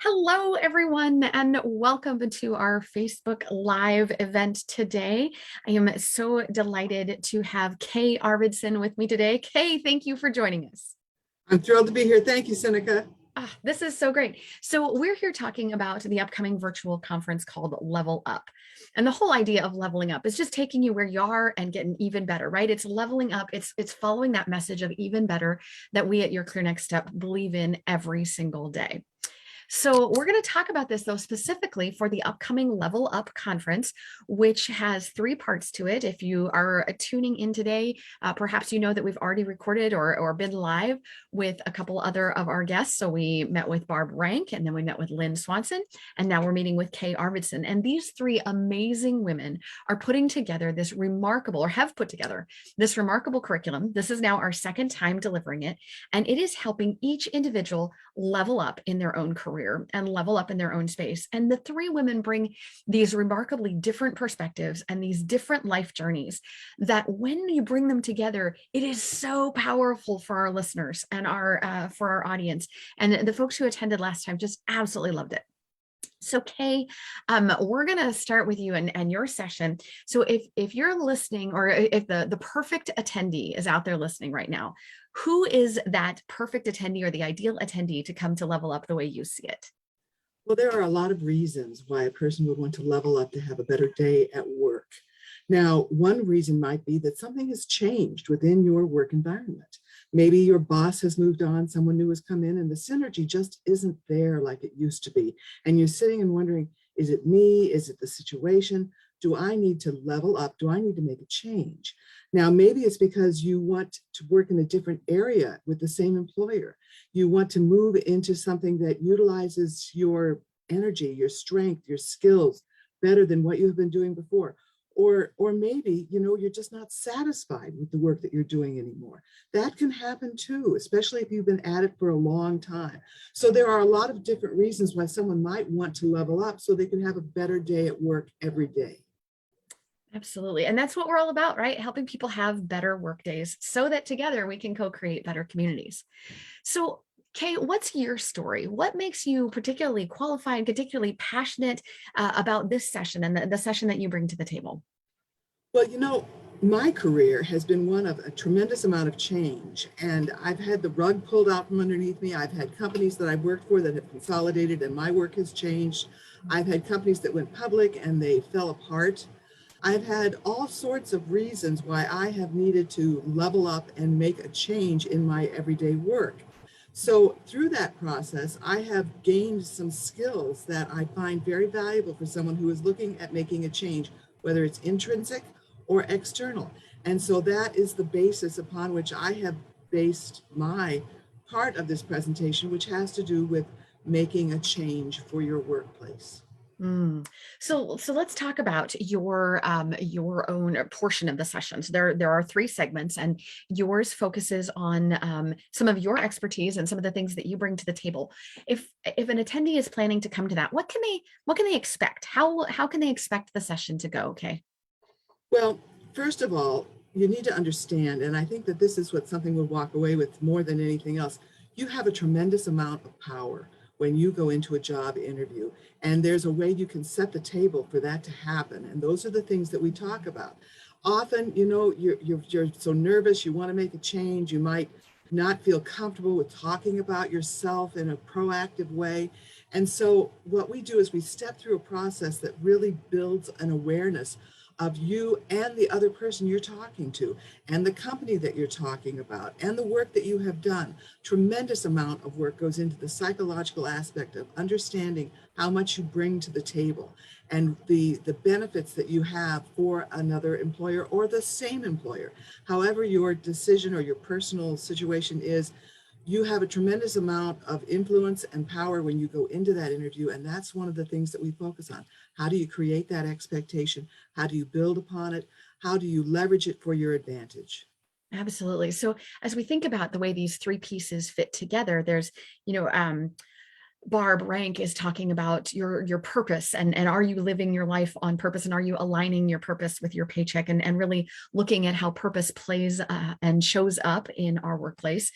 Hello, everyone, and welcome to our Facebook Live event today. I am so delighted to have Kay Arvidson with me today. Kay, thank you for joining us. I'm thrilled to be here. Thank you, Seneca. This is so great. So we're here talking about the upcoming virtual conference called Level Up. And the whole idea of leveling up is just taking you where you are and getting even better, right? It's leveling up. It's following that message of even better that we at Your Clear Next Step believe in every single day. So we're going to talk about this, though, specifically for the upcoming Level Up conference, which has three parts to it. If you are tuning in today, perhaps you know that we've already recorded or been live with a couple other of our guests. So we met with Barb Rank, and then we met with Lynn Swanson, and now we're meeting with Kay Arvidson. And these three amazing women are putting together this remarkable, or have put together this remarkable curriculum. This is now our second time delivering it, and it is helping each individual level up in their own career and level up in their own space. And the three women bring these remarkably different perspectives and these different life journeys that when you bring them together, it is so powerful for our listeners and for our audience. And the folks who attended last time just absolutely loved it. So Kay, we're going to start with you and your session. So if you're listening, or if the perfect attendee is out there listening right now, who is that perfect attendee or the ideal attendee to come to level up the way you see it? Well, there are a lot of reasons why a person would want to level up to have a better day at work. Now, one reason might be that something has changed within your work environment. Maybe your boss has moved on, someone new has come in, and the synergy just isn't there like it used to be. And you're sitting and wondering, is it me? Is it the situation? Do I need to level up? Do I need to make a change? Now, maybe it's because you want to work in a different area with the same employer. You want to move into something that utilizes your energy, your strength, your skills better than what you have been doing before. Or maybe, you're just not satisfied with the work that you're doing anymore. That can happen too, especially if you've been at it for a long time. So there are a lot of different reasons why someone might want to level up so they can have a better day at work every day. Absolutely. And that's what we're all about, right? Helping people have better work days so that together we can co-create better communities. So Kay, what's your story? What makes you particularly qualified, particularly passionate about this session and the session that you bring to the table? Well, my career has been one of a tremendous amount of change, and I've had the rug pulled out from underneath me. I've had companies that I've worked for that have consolidated and my work has changed. I've had companies that went public and they fell apart. I've had all sorts of reasons why I have needed to level up and make a change in my everyday work. So through that process, I have gained some skills that I find very valuable for someone who is looking at making a change, whether it's intrinsic or external. And so that is the basis upon which I have based my part of this presentation, which has to do with making a change for your workplace. So let's talk about your own portion of the session. So there are three segments, and yours focuses on some of your expertise and some of the things that you bring to the table. If an attendee is planning to come to that, what can they expect? How can they expect the session to go? Okay. Well, first of all, you need to understand, and I think that this is what something we'll walk away with more than anything else. You have a tremendous amount of power when you go into a job interview, and there's a way you can set the table for that to happen. And those are the things that we talk about. Often, you're so nervous, you want to make a change, you might not feel comfortable with talking about yourself in a proactive way. And so what we do is we step through a process that really builds an awareness of you and the other person you're talking to, and the company that you're talking about, and the work that you have done. Tremendous amount of work goes into the psychological aspect of understanding how much you bring to the table and the benefits that you have for another employer or the same employer. However your decision or your personal situation is, you have a tremendous amount of influence and power when you go into that interview, and that's one of the things that we focus on. How do you create that expectation? How do you build upon it? How do you leverage it for your advantage? Absolutely. So as we think about the way these three pieces fit together, there's, Barb Rank is talking about your purpose, and are you living your life on purpose, and are you aligning your purpose with your paycheck, and really looking at how purpose plays and shows up in our workplace.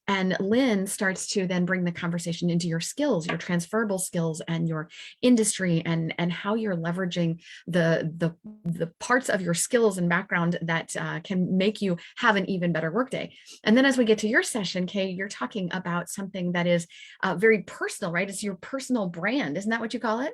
And Lynn starts to then bring the conversation into your skills, your transferable skills, and your industry, and how you're leveraging the parts of your skills and background that can make you have an even better workday. And then as we get to your session, Kay, you're talking about something that is very personal, right? It's your personal brand. Isn't that what you call it?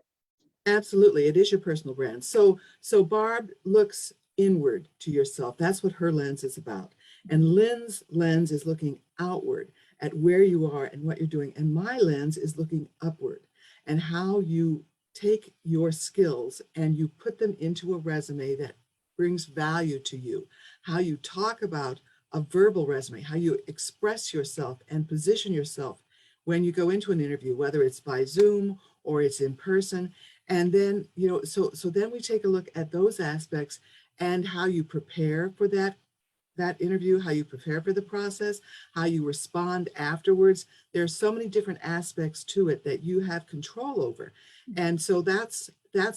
Absolutely, it is your personal brand. So Barb looks inward to yourself. That's what her lens is about. And Lynn's lens is looking outward at where you are and what you're doing. And my lens is looking upward and how you take your skills and you put them into a resume that brings value to you. How you talk about a verbal resume, how you express yourself and position yourself when you go into an interview, whether it's by Zoom or it's in person. And then, so then we take a look at those aspects and how you prepare for that interview, how you prepare for the process, how you respond afterwards. There's so many different aspects to it that you have control over. And so that's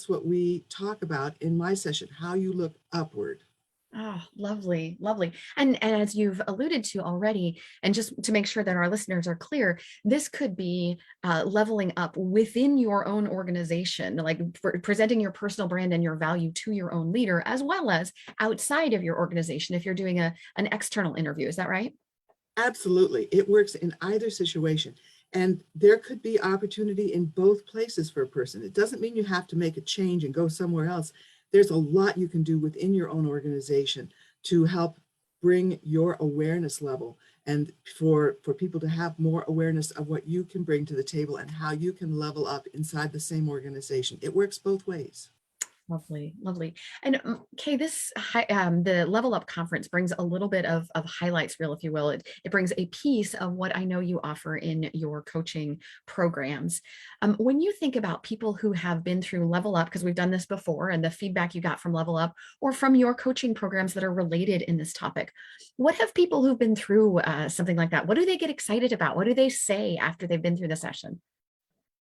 what we talk about in my session, how you look upward. Oh, lovely, lovely. And as you've alluded to already, and just to make sure that our listeners are clear, this could be leveling up within your own organization, like presenting your personal brand and your value to your own leader, as well as outside of your organization if you're doing an external interview. Is that right? Absolutely. It works in either situation. And there could be opportunity in both places for a person. It doesn't mean you have to make a change and go somewhere else. There's a lot you can do within your own organization to help bring your awareness level and for people to have more awareness of what you can bring to the table and how you can level up inside the same organization. It works both ways. Lovely, lovely. And Kay, the Level Up conference brings a little bit of highlights reel, if you will. It brings a piece of what I know you offer in your coaching programs. When you think about people who have been through Level Up, because we've done this before, and the feedback you got from Level Up or from your coaching programs that are related in this topic, what have people who've been through something like that, what do they get excited about? What do they say after they've been through the session?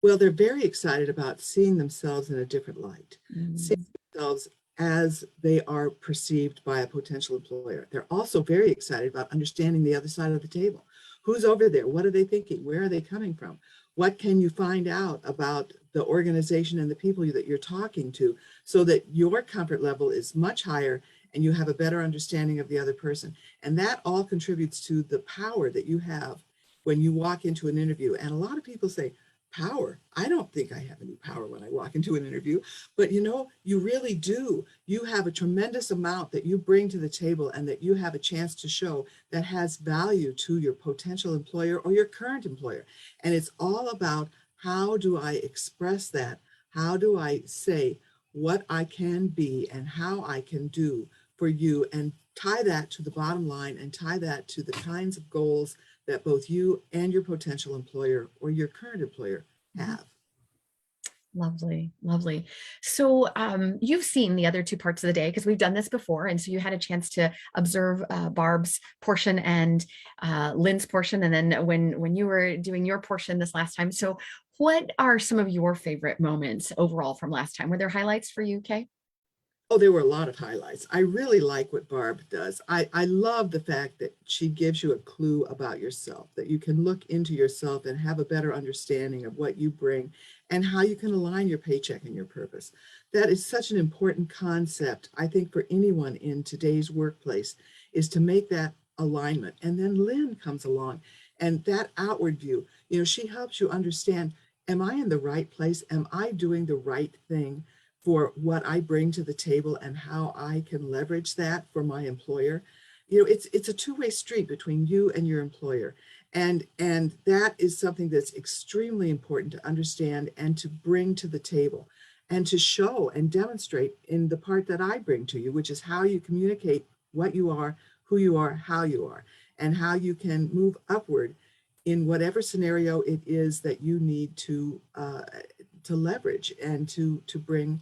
Well, they're very excited about seeing themselves in a different light, seeing themselves as they are perceived by a potential employer. They're also very excited about understanding the other side of the table. Who's over there? What are they thinking? Where are they coming from? What can you find out about the organization and the people that you're talking to so that your comfort level is much higher and you have a better understanding of the other person? And that all contributes to the power that you have when you walk into an interview. And a lot of people say, power. I don't think I have any power when I walk into an interview, but you really do. You have a tremendous amount that you bring to the table and that you have a chance to show that has value to your potential employer or your current employer. And it's all about how do I express that? How do I say what I can be and how I can do for you and tie that to the bottom line and tie that to the kinds of goals that both you and your potential employer or your current employer have. Lovely, lovely. So you've seen the other two parts of the day because we've done this before. And so you had a chance to observe Barb's portion and Lynn's portion. And then when you were doing your portion this last time. So what are some of your favorite moments overall from last time? Were there highlights for you, Kay? Oh, there were a lot of highlights. I really like what Barb does. I love the fact that she gives you a clue about yourself, that you can look into yourself and have a better understanding of what you bring and how you can align your paycheck and your purpose. That is such an important concept, I think, for anyone in today's workplace, is to make that alignment. And then Lynn comes along and that outward view, she helps you understand, am I in the right place? Am I doing the right thing for what I bring to the table and how I can leverage that for my employer? It's a two-way street between you and your employer. And that is something that's extremely important to understand and to bring to the table and to show and demonstrate in the part that I bring to you, which is how you communicate what you are, who you are, how you are, and how you can move upward in whatever scenario it is that you need to leverage and to bring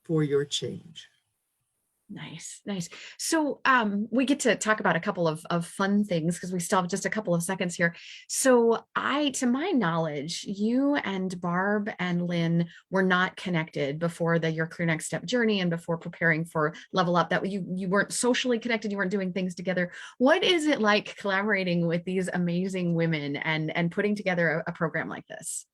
for your change. Nice, nice. So we get to talk about a couple of fun things because we still have just a couple of seconds here. So to my knowledge, you and Barb and Lynn were not connected before your Clear Next Step journey and before preparing for Level Up. That you weren't socially connected, you weren't doing things together. What is it like collaborating with these amazing women and putting together a program like this?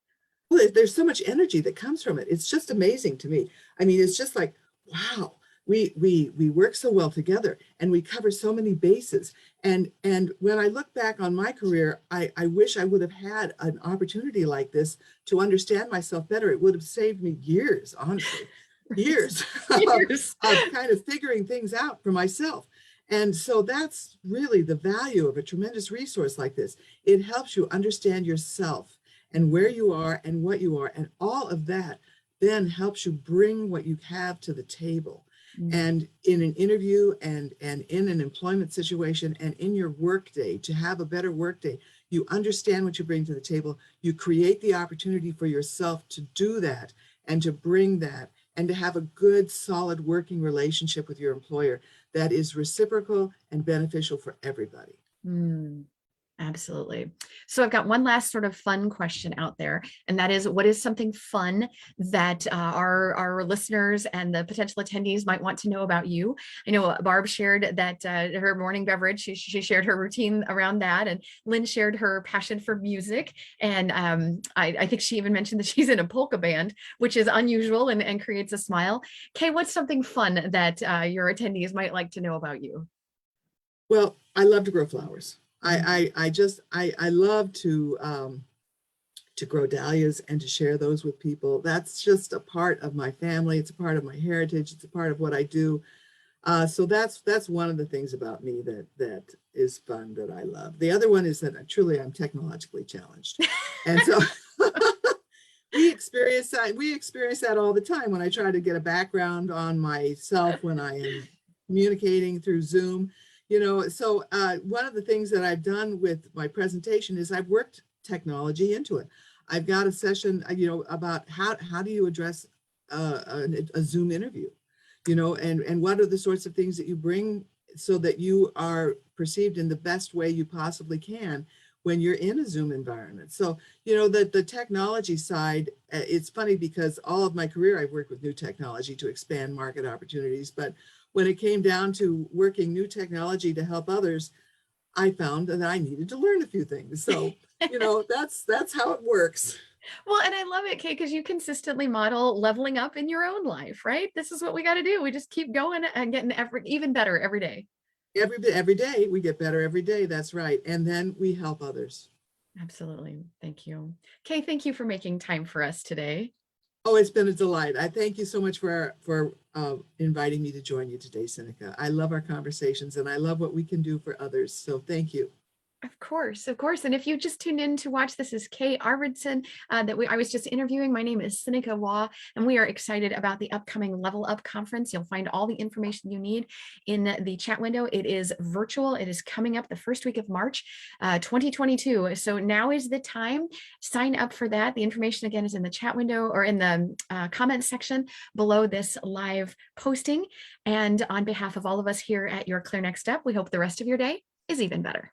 Well, there's so much energy that comes from it. It's just amazing to me. I mean, it's just like, wow, we work so well together and we cover so many bases. And when I look back on my career, I wish I would have had an opportunity like this to understand myself better. It would have saved me years, honestly, years Years. of kind of figuring things out for myself. And so that's really the value of a tremendous resource like this. It helps you understand yourself and where you are and what you are, and all of that then helps you bring what you have to the table. Mm. And in an interview and in an employment situation and in your workday, to have a better workday, you understand what you bring to the table. You create the opportunity for yourself to do that and to bring that and to have a good, solid working relationship with your employer that is reciprocal and beneficial for everybody. Mm. Absolutely. So I've got one last sort of fun question out there, and that is, what is something fun that our listeners and the potential attendees might want to know about you? I know Barb shared that her morning beverage, she shared her routine around that, and Lynn shared her passion for music. And I think she even mentioned that she's in a polka band, which is unusual and creates a smile. Kay, what's something fun that your attendees might like to know about you? Well, I love to grow flowers. Mm. I love to grow dahlias and to share those with people. That's just a part of my family. It's a part of my heritage. It's a part of what I do. So that's one of the things about me that is fun, that I love. The other one is that truly I'm technologically challenged, and so we experience that all the time when I try to get a background on myself when I am communicating through Zoom. So one of the things that I've done with my presentation is I've worked technology into it. I've got a session, about how do you address a Zoom interview, and what are the sorts of things that you bring so that you are perceived in the best way you possibly can when you're in a Zoom environment. So, the technology side, it's funny because all of my career I've worked with new technology to expand market opportunities. But when it came down to working new technology to help others, I found that I needed to learn a few things. So, that's how it works. Well, and I love it, Kate, because you consistently model leveling up in your own life, right? This is what we got to do. We just keep going and getting even better every day. Every day we get better every day. That's right. And then we help others. Absolutely. Thank you. Kay, thank you for making time for us today. Oh, it's been a delight. I thank you so much for inviting me to join you today, Seneca. I love our conversations and I love what we can do for others. So thank you. Of course, of course. And if you just tuned in to watch, this is Kay Arvidson I was just interviewing. My name is Seneca Waugh, and we are excited about the upcoming Level Up conference. You'll find all the information you need in the chat window. It is virtual. It is coming up the first week of March, 2022. So now is the time. Sign up for that. The information again is in the chat window or in the comments section below this live posting. And on behalf of all of us here at Your Clear Next Step, we hope the rest of your day is even better.